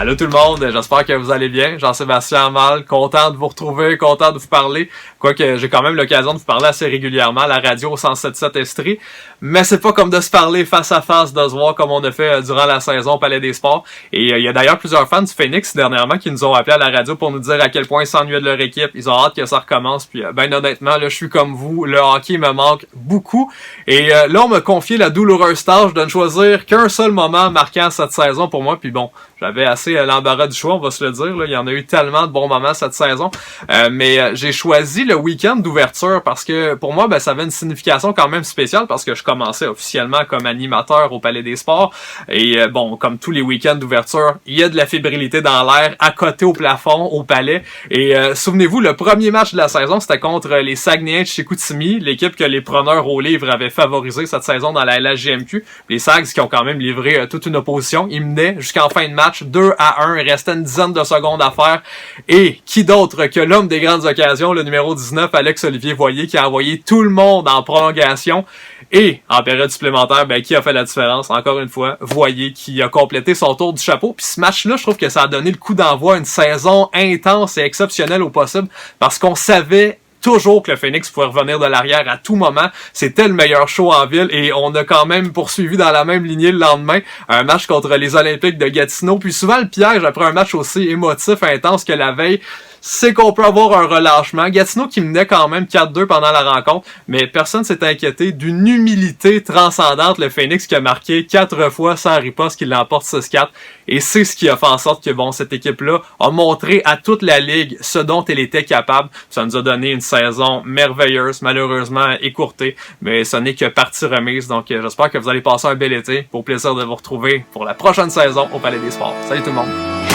Allô tout le monde, j'espère que vous allez bien. Jean-Sébastien Amal, content de vous retrouver, content de vous parler. Quoique j'ai quand même l'occasion de vous parler assez régulièrement à la radio au 107.7 Estrie. Mais c'est pas comme de se parler face à face, de se voir comme on a fait durant la saison au Palais des Sports. Et il y a d'ailleurs plusieurs fans du Phoenix dernièrement qui nous ont appelé à la radio pour nous dire à quel point ils s'ennuyaient de leur équipe. Ils ont hâte que ça recommence. Puis ben honnêtement, là, je suis comme vous, le hockey me manque beaucoup. Et là, on m'a confié la douloureuse tâche de ne choisir qu'un seul moment marquant cette saison pour moi. Puis bon, j'avais assez l'embarras du choix, on va se le dire. Là. Il y en a eu tellement de bons moments cette saison. Mais j'ai choisi le week-end d'ouverture parce que pour moi, ben, ça avait une signification quand même spéciale parce que je commençais officiellement comme animateur au Palais des Sports. Et bon, comme tous les week-ends d'ouverture, il y a de la fébrilité dans l'air, à côté au plafond, au Palais. Et souvenez-vous, le premier match de la saison, c'était contre les Saguenayens de Chicoutimi, l'équipe que les preneurs au livre avaient favorisé cette saison dans la LHJMQ. Les Sags qui ont quand même livré toute une opposition. Ils menaient jusqu'en fin de match 2-1. Il restait une dizaine de secondes à faire. Et qui d'autre que l'homme des grandes occasions, le numéro 19, Alex-Olivier Voyer, qui a envoyé tout le monde en prolongation. Et en période supplémentaire, ben, qui a fait la différence? Encore une fois, Voyer qui a complété son tour du chapeau. Puis ce match-là, je trouve que ça a donné le coup d'envoi à une saison intense et exceptionnelle au possible parce qu'on savait toujours que le Phoenix pouvait revenir de l'arrière à tout moment. C'était le meilleur show en ville et on a quand même poursuivi dans la même lignée le lendemain un match contre les Olympiques de Gatineau. Puis souvent le piège après un match aussi émotif, intense que la veille, c'est qu'on peut avoir un relâchement. Gatineau qui menait quand même 4-2 pendant la rencontre, mais personne s'est inquiété d'une humilité transcendante. Le Phoenix qui a marqué 4 fois sans riposte, qui l'emporte 6-4. Et c'est ce qui a fait en sorte que bon, cette équipe-là a montré à toute la ligue ce dont elle était capable. Ça nous a donné une saison merveilleuse, malheureusement écourtée, mais ce n'est que partie remise. Donc j'espère que vous allez passer un bel été. Au plaisir de vous retrouver pour la prochaine saison au Palais des Sports. Salut tout le monde!